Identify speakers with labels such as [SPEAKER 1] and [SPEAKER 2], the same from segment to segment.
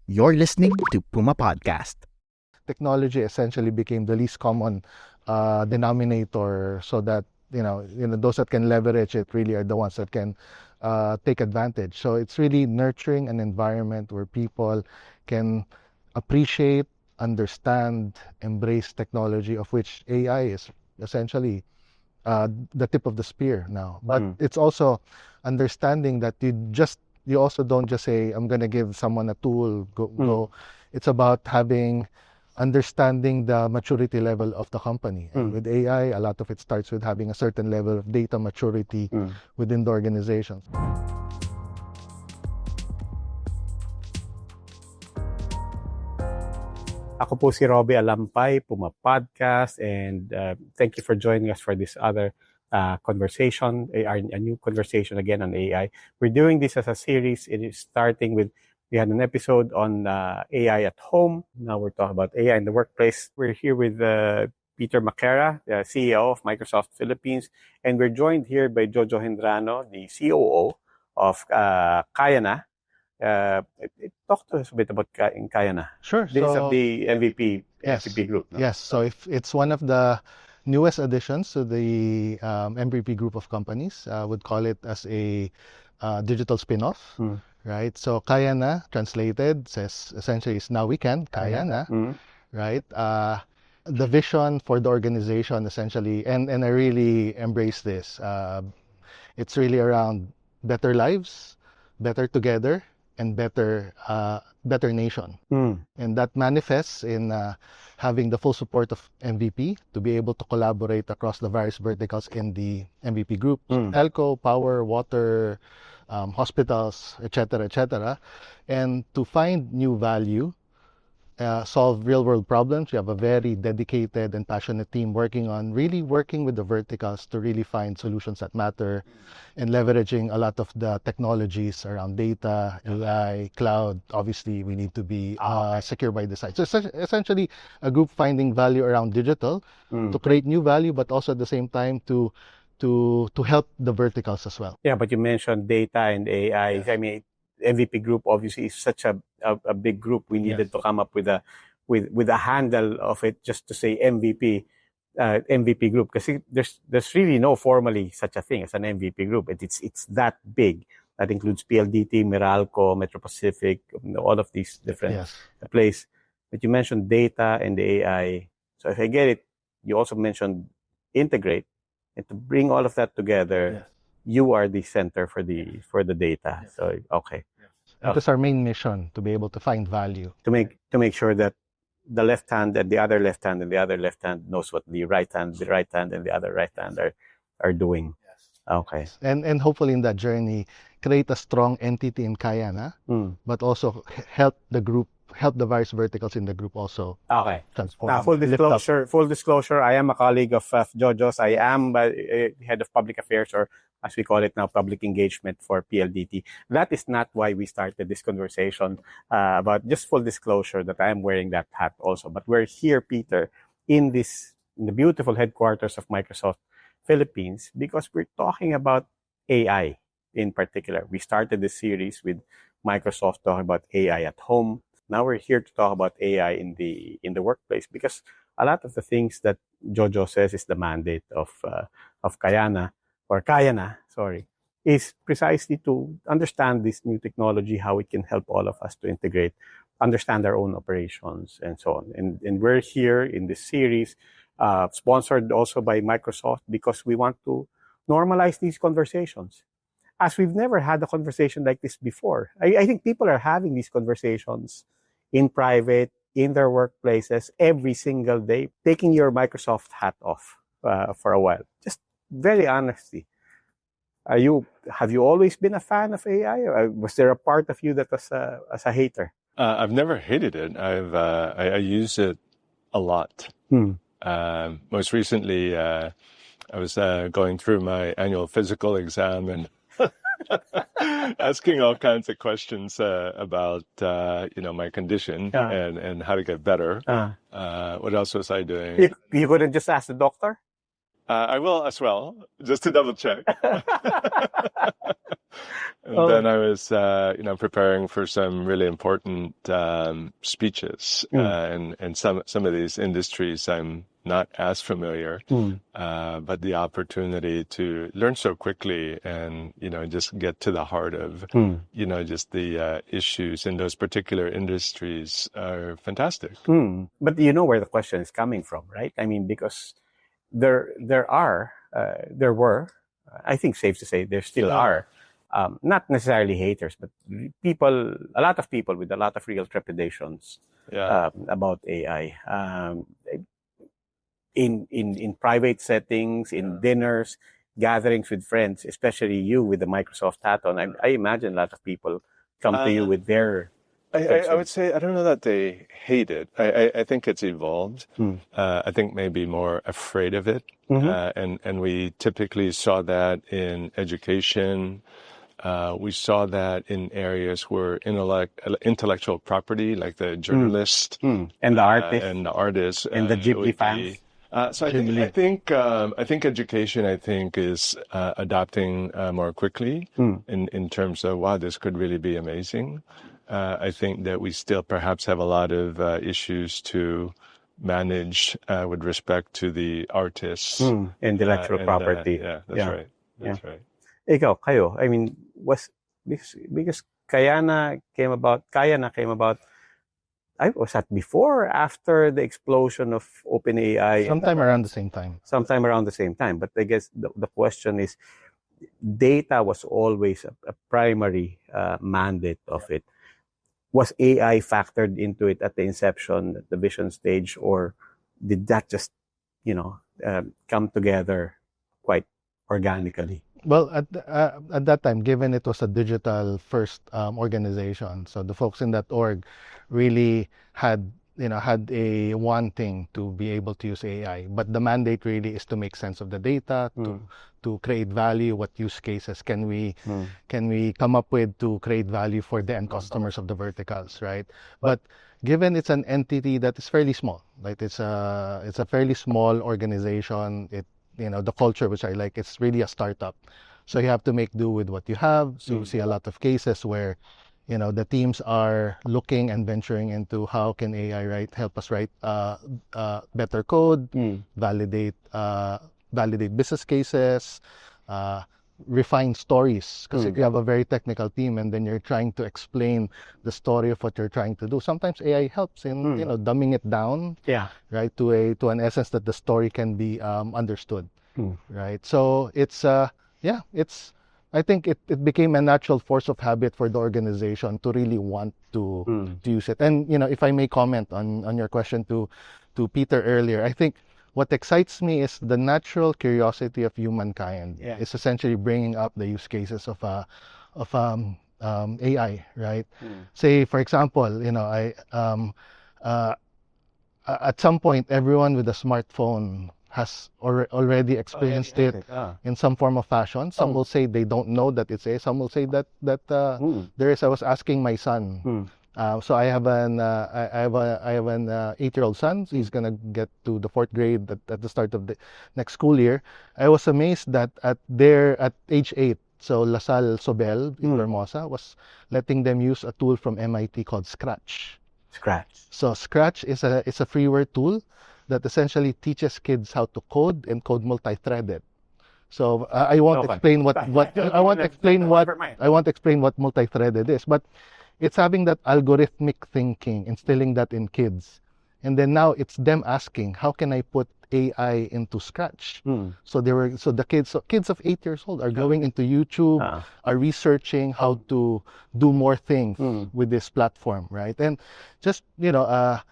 [SPEAKER 1] You're listening to Puma Podcast.
[SPEAKER 2] Technology essentially became the least common denominator, so that those that can leverage it really are the ones that can take advantage. So it's really nurturing an environment where people can appreciate, understand, embrace technology, of which AI is essentially the tip of the spear now. But it's also understanding that you also don't just say, I'm going to give someone a tool, go. It's about understanding the maturity level of the company. And with AI, a lot of it starts with having a certain level of data maturity within the organization.
[SPEAKER 3] Ako po si Roby Alampay, Puma Podcast, and thank you for joining us for this other conversation, a new conversation again on AI. We're doing this as a series. It is starting with, we had an episode on AI at home. Now we're talking about AI in the workplace. We're here with Peter Maquera, the CEO of Microsoft Philippines, and we're joined here by Jojo Gendrano, the COO of Kayana. Talk to us a bit about Kayana.
[SPEAKER 2] Sure.
[SPEAKER 3] This is of the MVP,
[SPEAKER 2] Yes.
[SPEAKER 3] MVP group. No?
[SPEAKER 2] Yes, so if it's one of the newest additions to the MVP group of companies, would call it as a digital spin-off, right? So Kayana, translated, says essentially is now we can, Kayana, right? The vision for the organization essentially, and I really embrace this. It's really around better lives, better together, and better nation. And that manifests in having the full support of MVP to be able to collaborate across the various verticals in the MVP group. Telco, power, water, hospitals, etc., and to find new value, solve real-world problems. We have a very dedicated and passionate team working with the verticals to really find solutions that matter, and leveraging a lot of the technologies around data, AI, cloud. Obviously, we need to be secure by design. So essentially, a group finding value around digital to create new value, but also at the same time to help the verticals as well.
[SPEAKER 3] Yeah, but you mentioned data and AI. Yes. I mean, MVP group obviously is such a big group. We needed to come up with a handle of it, just to say MVP group, because there's really no formally such a thing as an MVP group. It's that big. That includes PLDT, Meralco, Metro Pacific, all of these different places. But you mentioned data and the AI. So if I get it, you also mentioned integrate, and to bring all of that together. You are the center for the data. Yes. So okay.
[SPEAKER 2] That's our main mission, to be able to find value.
[SPEAKER 3] To make sure that the left hand and the other left hand and the other left hand knows what the right hand and the other right hand are doing. Yes. Okay.
[SPEAKER 2] And hopefully in that journey, create a strong entity in Kayana, but also help the various verticals in the group also.
[SPEAKER 3] Okay.
[SPEAKER 2] Transform.
[SPEAKER 3] Now, full disclosure, I am a colleague of Jojo's. I am head of public affairs, or as we call it now, public engagement for PLDT. That is not why we started this conversation, about just full disclosure that I am wearing that hat also. But we're here, Peter, in the beautiful headquarters of Microsoft Philippines, because we're talking about AI in particular. We started this series with Microsoft talking about AI at home. Now we're here to talk about AI in the workplace, because a lot of the things that Jojo says is the mandate of Kayana, is precisely to understand this new technology, how it can help all of us to integrate, understand our own operations, and so on. And we're here in this series, sponsored also by Microsoft, because we want to normalize these conversations, as we've never had a conversation like this before. I think people are having these conversations in private, in their workplaces, every single day, taking your Microsoft hat off for a while. Just very honestly, have you always been a fan of AI? Or was there a part of you that was as a hater?
[SPEAKER 4] I've never hated it. I use it a lot. Most recently, I was going through my annual physical exam and asking all kinds of questions about my condition and how to get better. What else was I doing?
[SPEAKER 3] You couldn't just ask the doctor?
[SPEAKER 4] I will as well, just to double check. And then I was, preparing for some really important speeches, and some of these industries I'm not as familiar, but the opportunity to learn so quickly and just get to the heart of just the issues in those particular industries are fantastic.
[SPEAKER 3] But you know where the question is coming from, right? I mean, because there were, I think safe to say there still are, not necessarily haters, but a lot of people with a lot of real trepidations about AI. In private settings, in dinners, gatherings with friends, especially you with the Microsoft hat on, I imagine a lot of people come to you with their...
[SPEAKER 4] I would say, I don't know that they hate it. I think it's evolved. I think maybe more afraid of it. And we typically saw that in education. We saw that in areas where intellectual property, like the journalist
[SPEAKER 3] and the
[SPEAKER 4] artist
[SPEAKER 3] and the Ghibli fans.
[SPEAKER 4] So I think education is adopting more quickly in terms of, wow, this could really be amazing. I think that we still perhaps have a lot of issues to manage with respect to the artists.
[SPEAKER 3] Intellectual property.
[SPEAKER 4] That's right. That's right.
[SPEAKER 3] Ikaw, kayo, I mean, because Kayana came about, was that before or after the explosion of OpenAI?
[SPEAKER 2] Sometime around the same time.
[SPEAKER 3] Sometime around the same time. But I guess the question is, data was always a primary mandate of it. Was AI factored into it at the inception, at the vision stage, or did that just, come together quite organically?
[SPEAKER 2] Well, at that time, given it was a digital first organization, so the folks in that org really had a wanting to be able to use AI. But the mandate really is to make sense of the data, to create value. What use cases can we come up with to create value for the end customers of the verticals, right? But given it's an entity that is fairly small, like it's a fairly small organization. The culture, which I like, it's really a startup. So you have to make do with what you have. So you see a lot of cases where, the teams are looking and venturing into how can AI help us write better code, validate business cases, refine stories. Because if you have a very technical team and then you're trying to explain the story of what you're trying to do, sometimes AI helps in dumbing it down, right, to an essence that the story can be understood, right? So I think it became a natural force of habit for the organization to really want to use it. And if I may comment on your question to Peter earlier, I think what excites me is the natural curiosity of humankind. Is essentially bringing up the use cases of AI, right? Say, for example, at some point, everyone with a smartphone has already experienced it in some form of fashion. Some will say they don't know that it's AI. Some will say that there is. I was asking my son. So I have an 8-year-old son. So he's gonna get to the 4th grade at the start of the next school year. I was amazed that at age 8, so LaSalle Sobel in Hermosa was letting them use a tool from MIT called Scratch. So Scratch is a freeware tool that essentially teaches kids how to code and code multi-threaded. So I won't explain what multi-threaded is, but it's having that algorithmic thinking, instilling that in kids. And then now it's them asking, how can I put AI into Scratch? So the kids of 8 years old are going into YouTube, are researching how to do more things with this platform, right? And just, I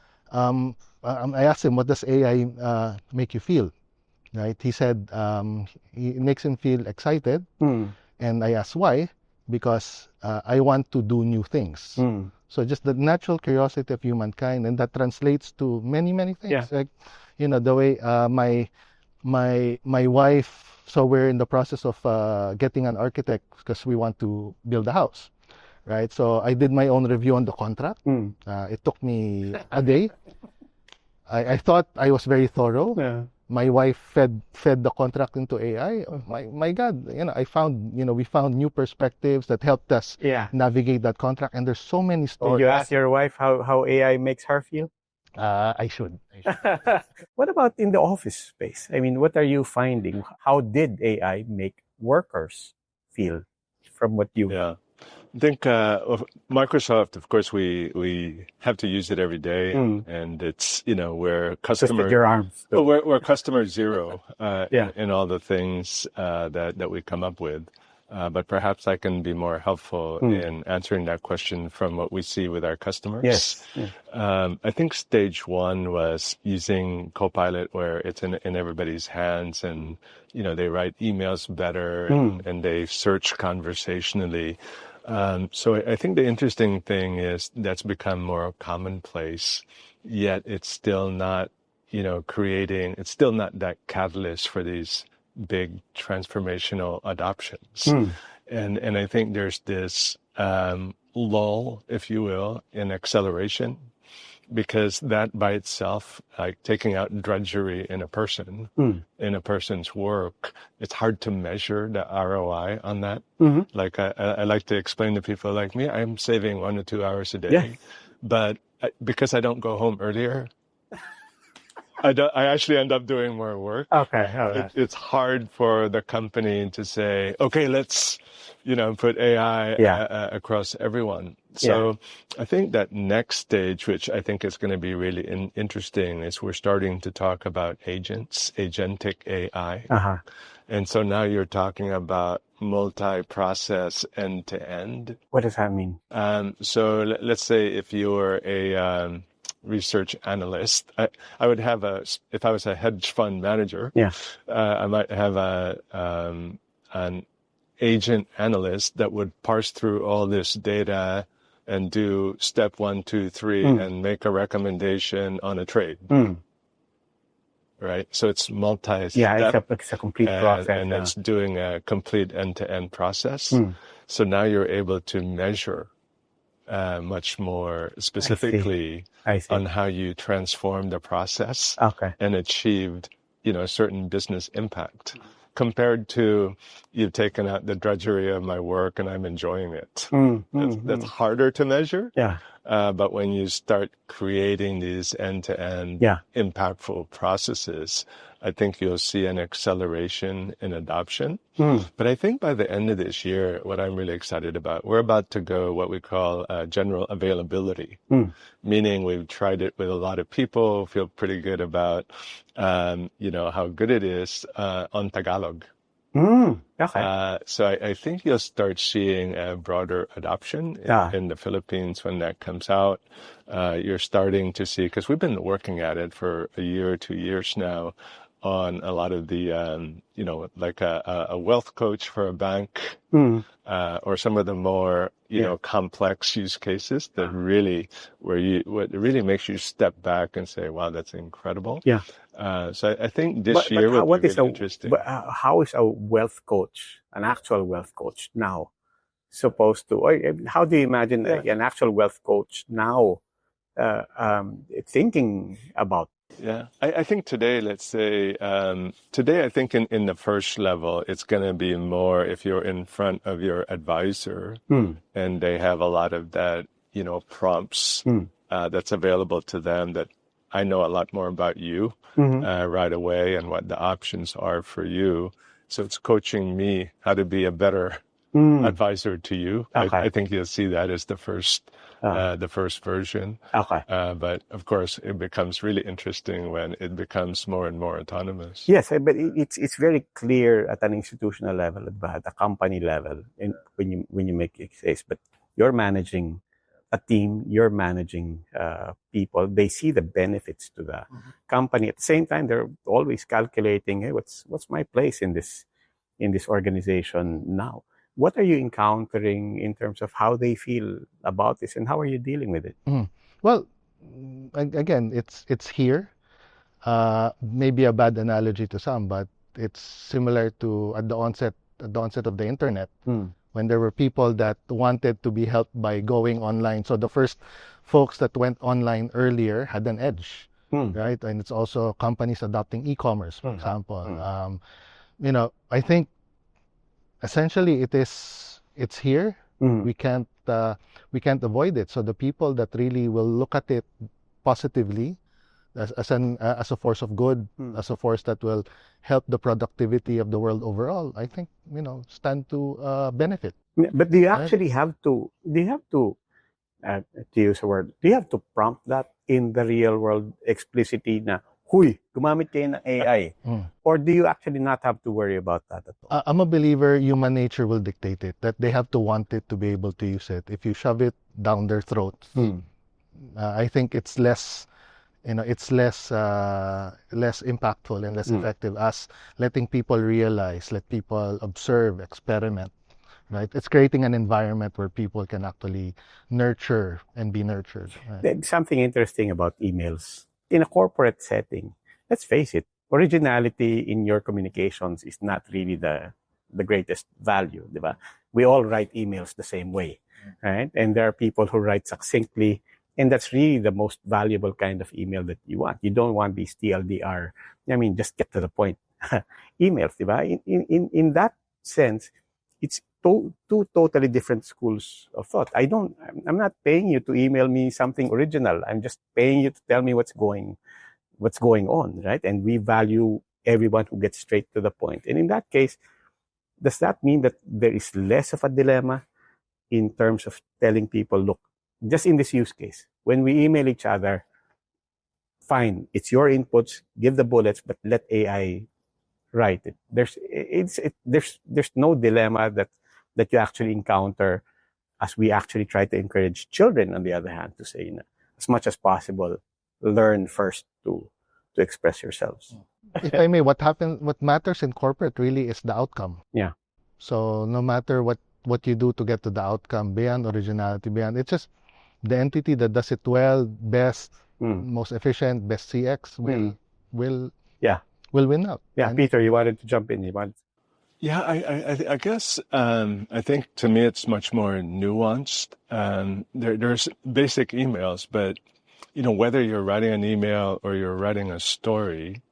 [SPEAKER 2] asked him, what does AI make you feel? Right? He said it makes him feel excited. And I asked why? Because I want to do new things. So just the natural curiosity of humankind, and that translates to many, many things. Like, the way my wife, so we're in the process of getting an architect because we want to build a house, right? So I did my own review on the contract. It took me a day. I thought I was very thorough. my wife fed the contract into AI. My God, we found new perspectives that helped us navigate that contract. And there's so many
[SPEAKER 3] Did
[SPEAKER 2] stories.
[SPEAKER 3] you ask your wife how AI makes her feel?
[SPEAKER 2] I should.
[SPEAKER 3] What about in the office space? I mean, what are you finding? How did AI make workers feel from what you...
[SPEAKER 4] Yeah. I think Microsoft, of course, we have to use it every day, and it's we're customer.
[SPEAKER 3] Twisted your arms.
[SPEAKER 4] Well, we're customer zero
[SPEAKER 3] Yeah.
[SPEAKER 4] in all the things that we come up with. But perhaps I can be more helpful in answering that question from what we see with our customers.
[SPEAKER 3] Yes. Yeah.
[SPEAKER 4] I think stage one was using Copilot, where it's in everybody's hands, and they write emails better and they search conversationally. So I think the interesting thing is that's become more commonplace, yet it's still not, it's still not that catalyst for these big transformational adoptions. And I think there's this lull, if you will, in acceleration, because that by itself, like taking out drudgery in a person, in a person's work, it's hard to measure the ROI on that. Like I like to explain to people like me, I'm saving 1 to 2 hours a day, but because I don't go home earlier, I actually end up doing more work.
[SPEAKER 3] Okay. All right.
[SPEAKER 4] It's hard for the company to say, okay, let's, put AI across everyone. So I think that next stage, which I think is going to be really interesting, is we're starting to talk about agents, agentic AI. And so now you're talking about multi-process end-to-end.
[SPEAKER 3] What does that mean?
[SPEAKER 4] So let's say if you're a research analyst, I would have if I was a hedge fund manager, I might have an agent analyst that would parse through all this data and do step 1, 2, 3 and make a recommendation on a trade. Right? So it's multi-step.
[SPEAKER 3] Yeah, it's a complete process.
[SPEAKER 4] And it's doing a complete end-to-end process. So now you're able to measure much more specifically on how you transform the process and achieved, a certain business impact, compared to you've taken out the drudgery of my work and I'm enjoying it. That's harder to measure. But when you start creating these end-to-end impactful processes, I think you'll see an acceleration in adoption. But I think by the end of this year, what I'm really excited about, we're about to go what we call general availability, meaning we've tried it with a lot of people, feel pretty good about, how good it is on Tagalog. So I think you'll start seeing a broader adoption in the Philippines when that comes out. You're starting to see, because we've been working at it for a year or 2 years now, on a lot of the, like a wealth coach for a bank, or some of the more, complex use cases that really, what really makes you step back and say, wow, that's incredible. So I think this year will be really interesting.
[SPEAKER 3] But how is a wealth coach, an actual wealth coach now, supposed to, how do you imagine an actual wealth coach now thinking about?
[SPEAKER 4] I think today, let's say, I think in the first level, it's going to be more if you're in front of your advisor and they have a lot of that, prompts that's available to them, that I know a lot more about you right away and what the options are for you. So it's coaching me how to be a better advisor to you. I think you'll see that as the first version. But of course, it becomes really interesting when it becomes more and more autonomous.
[SPEAKER 3] Yes, but it's very clear at an institutional level, at a company level, when you make a case. But you're managing a team, you're managing people. They see the benefits to the company. At the same time, they're always calculating, hey, what's my place in this organization now? What are you encountering in terms of how they feel about this, and how are you dealing with it?
[SPEAKER 2] Well, again, it's here. Maybe a bad analogy to some, but it's similar to at the onset of the internet, when there were people that wanted to be helped by going online. So the first folks that went online earlier had an edge. right? And it's also companies adopting e-commerce, for example. I think essentially it's here. We can't avoid it. So the people that really will look at it positively as a force of good, as a force that will help the productivity of the world overall, I think stand to benefit.
[SPEAKER 3] But do you actually have to? Do you have to use a word? Do you have to prompt that in the real world explicitly? Na, huy, gumamit kayo ng AI. Or do you actually not have to worry about that at all?
[SPEAKER 2] I'm a believer human nature will dictate it, that they have to want it to be able to use it. If you shove it down their throats, I think it's less impactful and less effective as letting people realize, let people observe, experiment, right? It's creating an environment where people can actually nurture and be nurtured. Right?
[SPEAKER 3] There's something interesting about emails. In a corporate setting, let's face it, originality in your communications is not really the greatest value, diba? We all write emails the same way, right? And there are people who write succinctly, and that's really the most valuable kind of email that you want. You don't want these TLDR, just get to the point emails, diba? In that sense, it's two totally different schools of thought. I'm not paying you to email me something original. I'm just paying you to tell me what's going on, right? And we value everyone who gets straight to the point. And in that case, does that mean that there is less of a dilemma in terms of telling people, look, just in this use case, when we email each other, fine, it's your inputs, give the bullets, but let AI write it. There's no dilemma that you actually encounter as we actually try to encourage children, on the other hand, to say, as much as possible, learn first to express yourselves.
[SPEAKER 2] If I may, what matters in corporate really is the outcome.
[SPEAKER 3] Yeah.
[SPEAKER 2] So no matter what you do to get to the outcome, beyond originality, it's just the entity that does it well, best, most efficient, best CX will win out.
[SPEAKER 3] Yeah,
[SPEAKER 2] and
[SPEAKER 3] Peter, you wanted to jump in.
[SPEAKER 4] Yeah, I guess I think to me it's much more nuanced. There's basic emails, but whether you're writing an email or you're writing a story,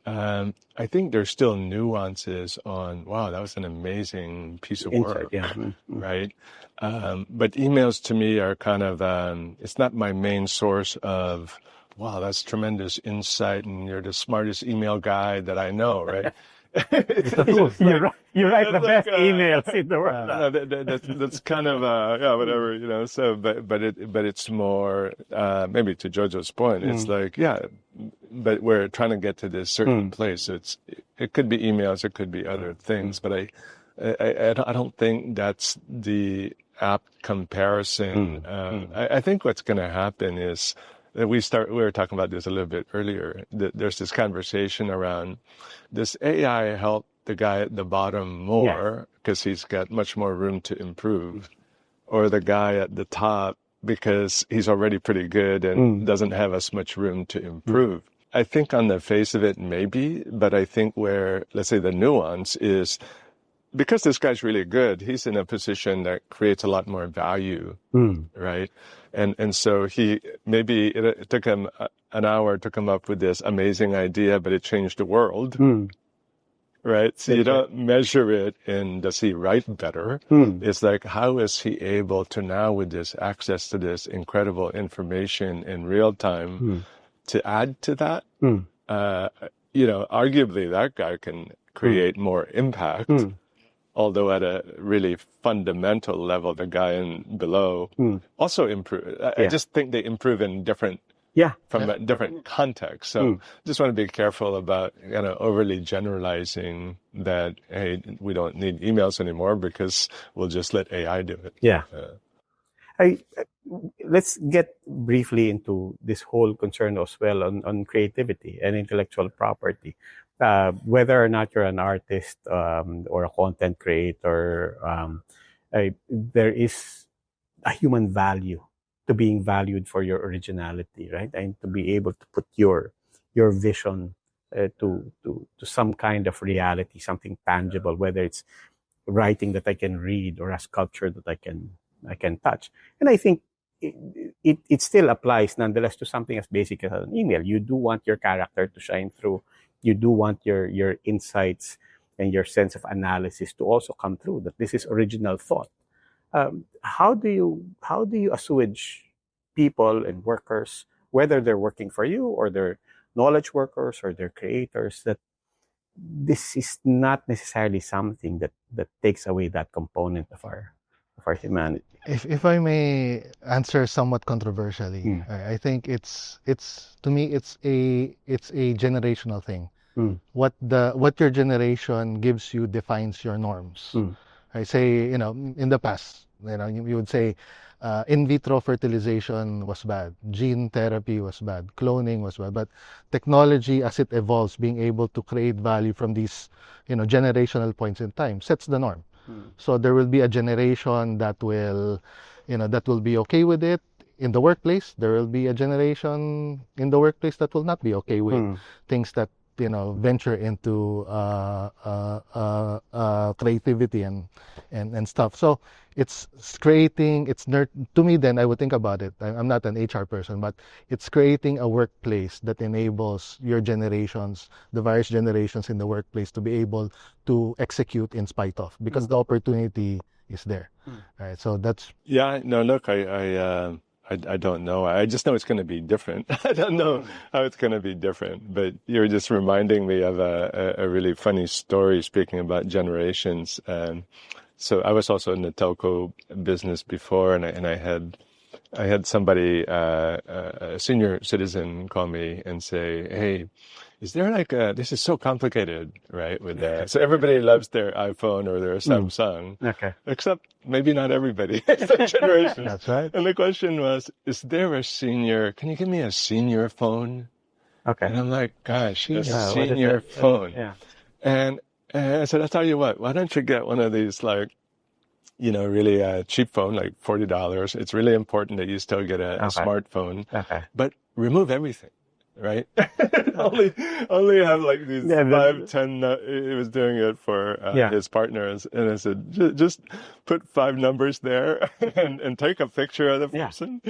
[SPEAKER 4] I think there's still nuances on, wow, that was an amazing piece of work, right? But emails to me are kind of, it's not my main source of, wow, that's tremendous insight and you're the smartest email guy that I know, right?
[SPEAKER 3] You write the best emails in the world.
[SPEAKER 4] That's kind of whatever. So, but it's more maybe to Jojo's point. It's like but we're trying to get to this certain place. So it could be emails, it could be other things, but I don't think that's the apt comparison. I think what's going to happen is that we were talking about this a little bit earlier. There's this conversation around, does AI help the guy at the bottom more because he's got much more room to improve, or the guy at the top because he's already pretty good and doesn't have as much room to improve? I think on the face of it, maybe, but I think where, let's say, the nuance is, because this guy's really good, he's in a position that creates a lot more value, right? And so it took him an hour to come up with this amazing idea, but it changed the world, right? So you don't measure it in, does he write better? It's like, how is he able to now, with this access to this incredible information in real time, to add to that? Arguably that guy can create more impact. Although at a really fundamental level, the guy below also improve. I just think they improve in different, from a different context. So just want to be careful about overly generalizing that, hey, we don't need emails anymore because we'll just let AI do it.
[SPEAKER 3] Yeah. Let's get briefly into this whole concern as well on creativity and intellectual property. Whether or not you're an artist or a content creator, there is a human value to being valued for your originality, right? And to be able to put your vision to some kind of reality, something tangible, whether it's writing that I can read or a sculpture that I can touch. And I think it still applies nonetheless to something as basic as an email. You do want your character to shine through. You do want your insights and your sense of analysis to also come through, that this is original thought. How do you assuage people and workers, whether they're working for you or they're knowledge workers or they're creators, that this is not necessarily something that takes away that component of our humanity?
[SPEAKER 2] If I may answer somewhat controversially, I think it's to me it's a generational thing. What your generation gives you defines your norms. I say, in the past, you would say in vitro fertilization was bad, gene therapy was bad, cloning was bad, but technology as it evolves, being able to create value from these, generational points in time sets the norm. So there will be a generation that will be okay with it. In the workplace, there will be a generation in the workplace that will not be okay with things that venture into creativity and stuff. So it's creating, to me then I would think about it. I'm not an HR person, but it's creating a workplace that enables your generations, the various generations in the workplace, to be able to execute in spite of, because the opportunity is there. Right. So that's...
[SPEAKER 4] Yeah, no, look, I don't know. I just know it's going to be different. I don't know how it's going to be different. But you're just reminding me of a really funny story, speaking about generations. So I was also in the telco business before, and I had somebody, a senior citizen, call me and say, "Hey, is there this is so complicated, right? So everybody loves their iPhone or their Samsung, except maybe not everybody. It's generation.
[SPEAKER 2] That's right.
[SPEAKER 4] And the question was, is there a senior? Can you give me a senior phone?"
[SPEAKER 3] Okay.
[SPEAKER 4] And I'm like, gosh, a
[SPEAKER 3] Yeah,
[SPEAKER 4] senior phone.
[SPEAKER 3] Yeah.
[SPEAKER 4] And I said, I'll tell you what, why don't you get one of these really cheap phone, like $40. It's really important that you still get a smartphone, but remove everything. Right? only have like these 5, 10. He was doing it for his partners, and I said, just put 5 numbers there and take a picture of the person,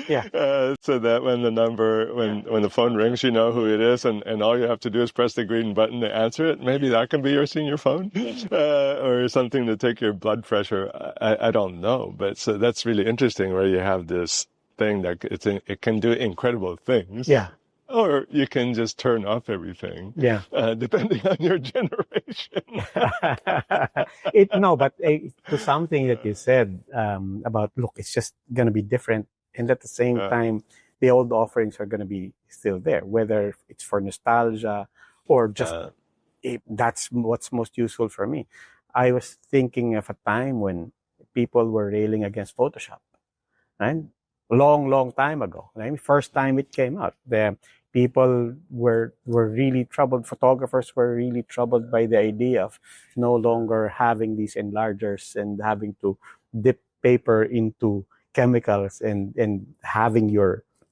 [SPEAKER 4] so that when the phone rings, you know who it is, and all you have to do is press the green button to answer it. Maybe that can be your senior phone, or something to take your blood pressure. I don't know, but so that's really interesting, where you have this thing that it can do incredible things.
[SPEAKER 3] Yeah.
[SPEAKER 4] Or you can just turn off everything.
[SPEAKER 3] Yeah.
[SPEAKER 4] Depending on your generation.
[SPEAKER 3] But to something that you said about, look, it's just going to be different. And at the same time, the old offerings are going to be still there, whether it's for nostalgia or just that's what's most useful for me. I was thinking of a time when people were railing against Photoshop, right? Long time ago. Right? First time it came out, the people were really troubled. Photographers were really troubled by the idea of no longer having these enlargers and having to dip paper into chemicals and having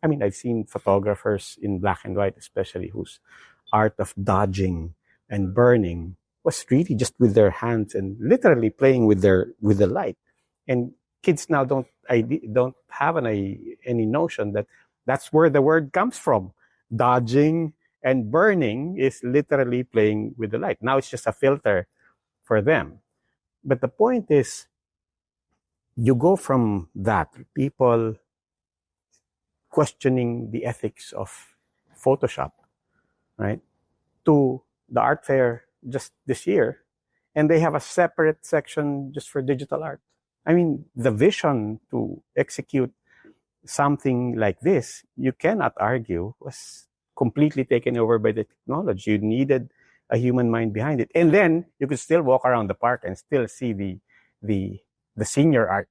[SPEAKER 3] I've seen photographers in black and white, especially, whose art of dodging and burning was really just with their hands and literally playing with the light. And kids now don't have any notion that that's where the word comes from. Dodging and burning is literally playing with the light. Now it's just a filter for them. But the point is, you go from that, people questioning the ethics of Photoshop, right, to the art fair just this year, and they have a separate section just for digital art. I mean, the vision to execute something like this, you cannot argue, was completely taken over by the technology. You needed a human mind behind it. And then you could still walk around the park and still see the senior art.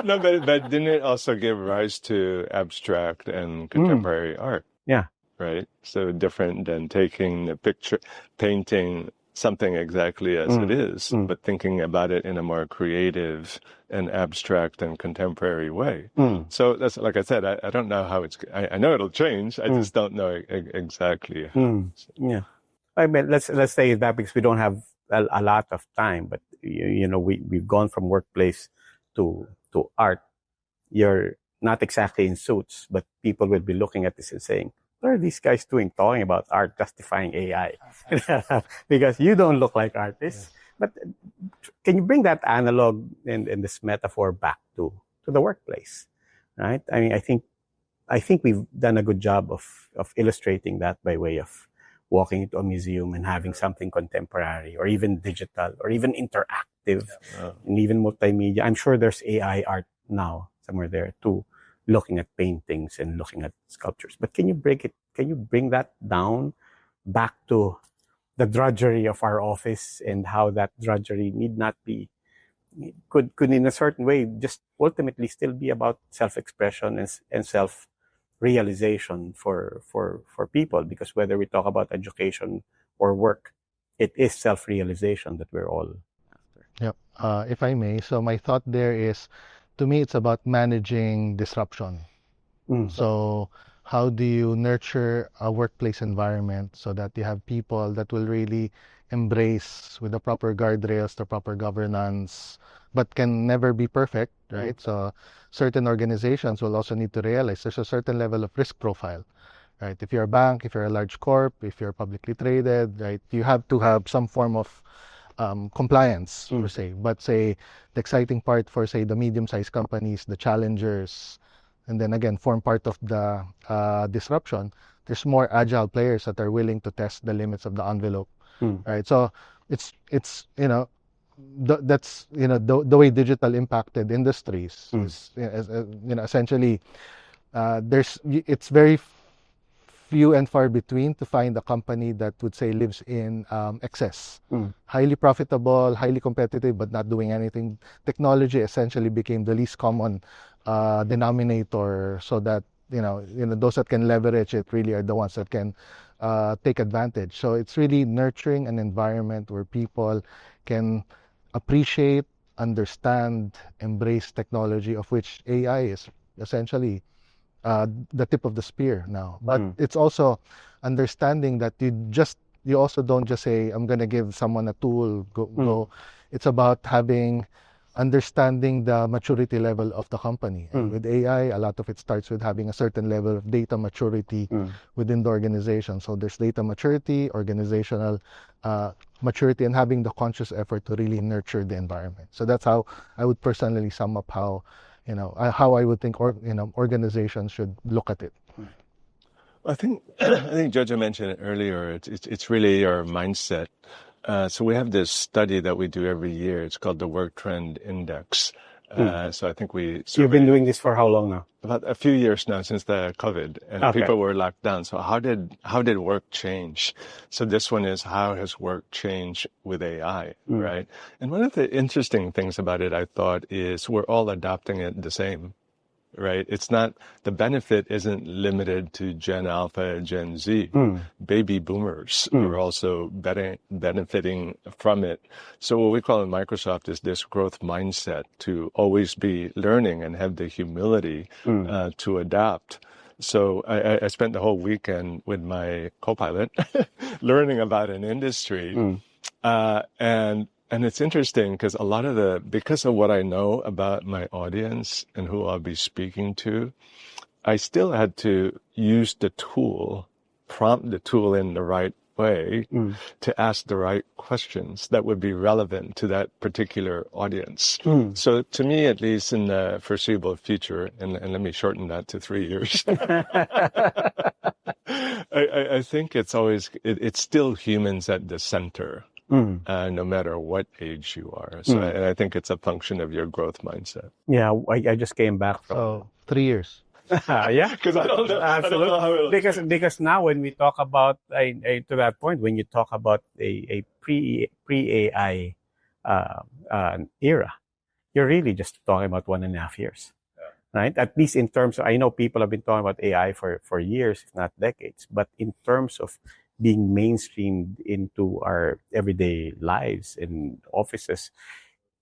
[SPEAKER 4] No, but didn't it also give rise to abstract and contemporary art?
[SPEAKER 3] Yeah.
[SPEAKER 4] Right? So different than taking the picture, painting something exactly as it is, but thinking about it in a more creative and abstract and contemporary way. So that's, like I said, I don't know how I know it'll change. I just don't know exactly how.
[SPEAKER 3] Yeah. I mean, let's say that, because we don't have a lot of time, but we've gone from workplace to art. Your not exactly in suits, but people will be looking at this and saying, what are these guys doing talking about art justifying AI? Because you don't look like artists. But can you bring that analog and this metaphor back to the workplace, right? I mean, I think we've done a good job of illustrating that by way of walking into a museum and having something contemporary or even digital or even interactive and even multimedia. I'm sure there's AI art now somewhere there too, looking at paintings and looking at sculptures. But can you bring that down back to the drudgery of our office and how that drudgery need not be, could in a certain way just ultimately still be about self-expression and self-realization for people, because whether we talk about education or work, it is self-realization that we're all after.
[SPEAKER 2] Yep. If I may, so my thought there is, to me, it's about managing disruption. So how do you nurture a workplace environment so that you have people that will really embrace with the proper guardrails, the proper governance, but can never be perfect, right? So certain organizations will also need to realize there's a certain level of risk profile, right? If you're a bank, if you're a large corp, if you're publicly traded, right, you have to have some form of compliance, per se. But say the exciting part for, say, the medium-sized companies, the challengers, and then again form part of the disruption, there's more agile players that are willing to test the limits of the envelope, right? So it's that's the way digital impacted industries is, essentially it's very few and far between to find a company that would say lives in excess. Highly profitable, highly competitive, but not doing anything. Technology essentially became the least common denominator, so that those that can leverage it really are the ones that can take advantage. So it's really nurturing an environment where people can appreciate, understand, embrace technology, of which AI is essentially the tip of the spear now. But it's also understanding that you also don't just say, I'm going to give someone a tool, go. It's about understanding the maturity level of the company. And with AI, a lot of it starts with having a certain level of data maturity within the organization. So there's data maturity, organizational maturity, and having the conscious effort to really nurture the environment. So that's how I would personally sum up how I would think organizations should look at it.
[SPEAKER 4] I think Jojo mentioned it earlier. It's really your mindset. So we have this study that we do every year. It's called the Work Trend Index. So I think
[SPEAKER 3] You've been doing this for how long now?
[SPEAKER 4] About a few years now, since the COVID, and people were locked down. So how did work change? So this one is, how has work changed with AI, right? And one of the interesting things about it, I thought, is we're all adopting it the same, right? It's not, the benefit isn't limited to Gen Alpha, Gen Z. Baby boomers are also benefiting from it. So what we call in Microsoft is this growth mindset, to always be learning and have the humility to adapt. So I spent the whole weekend with my co-pilot learning about an industry. And it's interesting because because of what I know about my audience and who I'll be speaking to, I still had to use the tool, prompt the tool in the right way to ask the right questions that would be relevant to that particular audience. So to me, at least in the foreseeable future, and let me shorten that to 3 years, I think it's still humans at the center. No matter what age you are. So, and I think it's a function of your growth mindset.
[SPEAKER 3] Yeah, I just came back from.
[SPEAKER 2] So 3 years.
[SPEAKER 3] Yeah, because I don't know. Absolutely. Because now when we talk about to that point, when you talk about a pre AI era, you're really just talking about 1.5 years, right? At least in terms of, I know people have been talking about AI for years, if not decades, but in terms of being mainstreamed into our everyday lives in offices,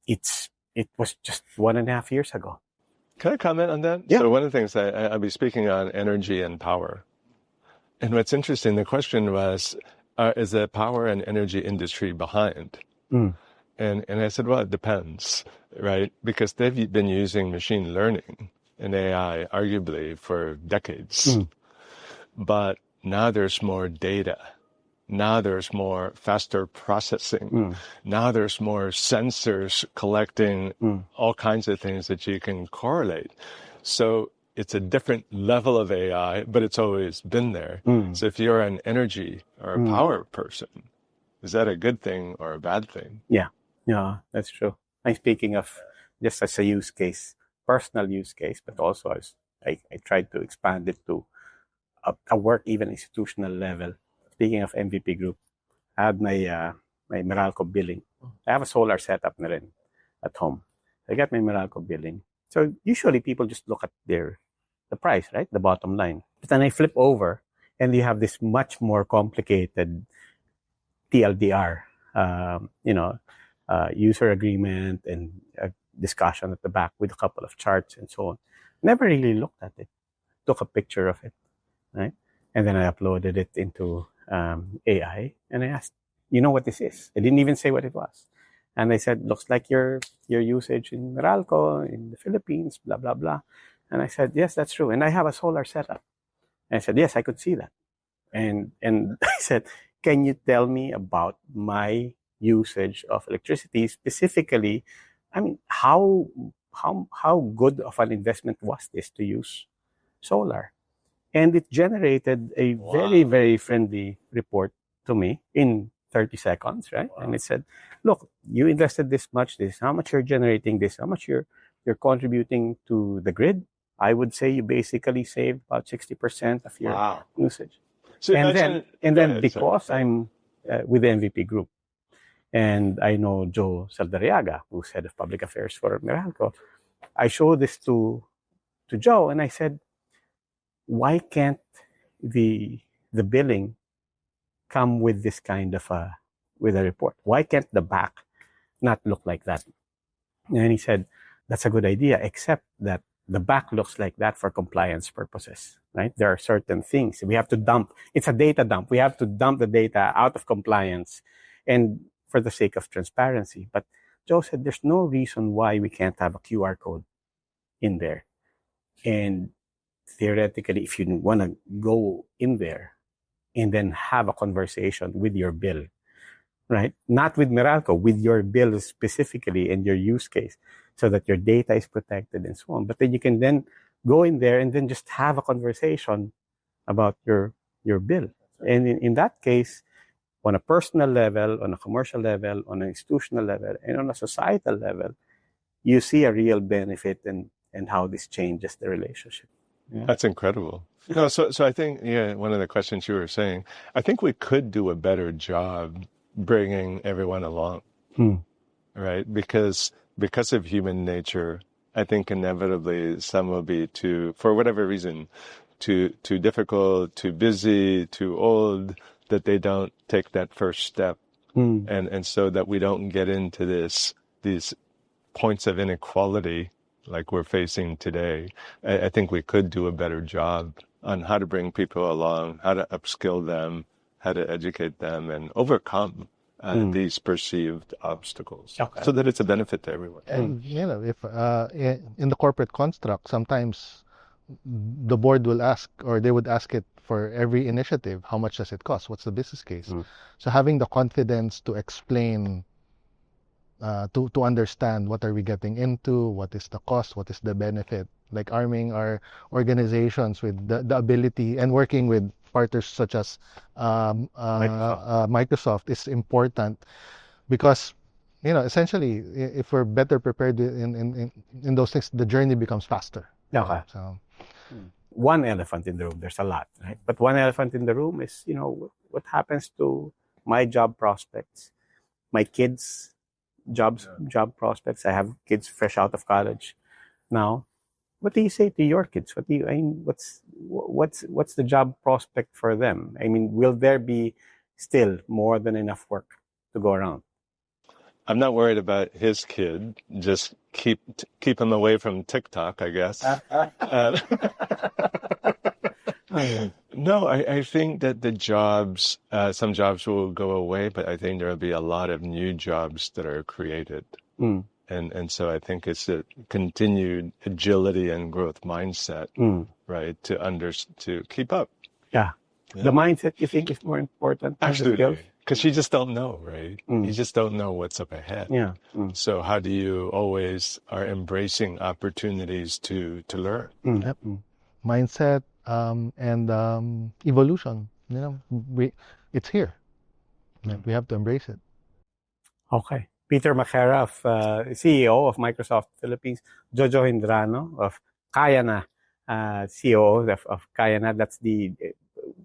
[SPEAKER 3] it was just 1.5 years ago.
[SPEAKER 4] Can I comment on that?
[SPEAKER 3] Yeah.
[SPEAKER 4] So one of the things I'll be speaking on energy and power. And what's interesting, the question was, is the power and energy industry behind? And I said, well, it depends, right? Because they've been using machine learning in AI, arguably, for decades. But now there's more data. Now there's more faster processing. Now there's more sensors collecting all kinds of things that you can correlate. So it's a different level of AI, but it's always been there. So if you're an energy or a power person, is that a good thing or a bad thing?
[SPEAKER 3] Yeah, that's true. I'm speaking of just as a use case, personal use case, but also as I tried to expand it to a work, even institutional level. Speaking of MVP Group, I had my Meralco billing. I have a solar setup na rin at home. I got my Meralco billing. So usually people just look at the price, right? The bottom line. But then I flip over and you have this much more complicated TLDR, user agreement and a discussion at the back with a couple of charts and so on. Never really looked at it. Took a picture of it, right? And then I uploaded it into AI and I asked, you know what this is? I didn't even say what it was. And they said, looks like your usage in Meralco, in the Philippines, blah, blah, blah. And I said, yes, that's true. And I have a solar setup. And I said, yes, I could see that. And I said, can you tell me about my usage of electricity specifically? I mean, how good of an investment was this to use solar? And it generated a very, very friendly report to me in 30 seconds, right? Wow. And it said, look, you invested this much, how much you're generating this, how much you're contributing to the grid. I would say you basically saved about 60% of your usage. So and then because I'm with the MVP Group, and I know Joe Saldarriaga, who's head of public affairs for Meralco, I showed this to Joe, and I said, why can't the billing come with this kind of a report? Why can't the back not look like that? And he said, that's a good idea, except that the back looks like that for compliance purposes, right? There are certain things we have to dump. It's a data dump. We have to dump the data out of compliance and for the sake of transparency. But Joe said, there's no reason why we can't have a QR code in there. And theoretically, if you want to go in there and then have a conversation with your bill, right? Not with Meralco, with your bill specifically and your use case, so that your data is protected and so on. But then you can then go in there and then just have a conversation about your bill. And in that case, on a personal level, on a commercial level, on an institutional level, and on a societal level, you see a real benefit and how this changes the relationship. Yeah.
[SPEAKER 4] That's incredible. No, so I think, one of the questions you were saying, I think we could do a better job bringing everyone along, right? Because of human nature, I think inevitably some will be for whatever reason, too difficult, too busy, too old, that they don't take that first step. And so that we don't get into these points of inequality like we're facing today. I think we could do a better job on how to bring people along, how to upskill them, how to educate them and overcome these perceived obstacles, so that it's a benefit to everyone.
[SPEAKER 2] And if in the corporate construct, sometimes the board will ask, or they would ask it for every initiative, how much does it cost? What's the business case? So having the confidence to explain, to understand what are we getting into, what is the cost, what is the benefit, like arming our organizations with the ability and working with partners such as Microsoft is important, because essentially if we're better prepared in those things, the journey becomes faster.
[SPEAKER 3] Okay. So one elephant in the room, there's a lot, right? But one elephant in the room is what happens to my job prospects, my kids' job prospects. I have kids fresh out of college now. What do you say to your kids? What's the job prospect for them? I mean, will there be still more than enough work to go around?
[SPEAKER 4] I'm not worried about his kid. Just keep him away from TikTok, I guess. No, I think that the jobs, some jobs will go away, but I think there will be a lot of new jobs that are created. And so I think it's a continued agility and growth mindset, right? To keep up.
[SPEAKER 3] Yeah. The mindset, you think, is more important than the skills?
[SPEAKER 4] Absolutely. Because you just don't know, right? You just don't know what's up ahead.
[SPEAKER 3] Yeah.
[SPEAKER 4] So how do you always are embracing opportunities to learn?
[SPEAKER 2] Yep. Mindset and evolution. It's here. We have to embrace it.
[SPEAKER 3] Okay. Peter Maquera, CEO of Microsoft Philippines. Jojo Gendrano of Kayana, COO of Kayana.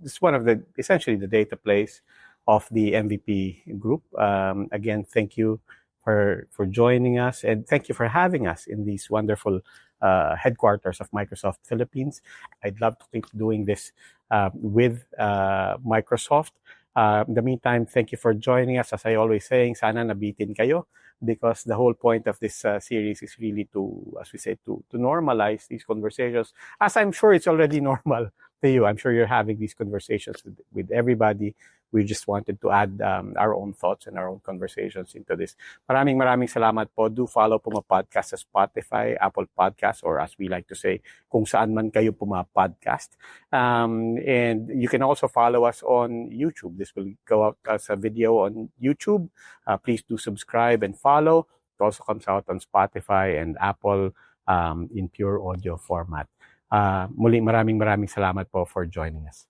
[SPEAKER 3] It's one of essentially the data place of the MVP group. Again, thank you for joining us, and thank you for having us in these wonderful headquarters of Microsoft Philippines. I'd love to keep doing this with Microsoft. In the meantime, thank you for joining us. As I always saying, sana nabitin kayo, because the whole point of this series is really to, as we say, to normalize these conversations, as I'm sure it's already normal to you. I'm sure you're having these conversations with everybody. We just wanted to add our own thoughts and our own conversations into this. Maraming salamat po. Do follow po mga podcast sa Spotify, Apple Podcasts, or as we like to say, kung saan man kayo po mga podcast. And you can also follow us on YouTube. This will go out as a video on YouTube. Please do subscribe and follow. It also comes out on Spotify and Apple in pure audio format. Muli maraming salamat po for joining us.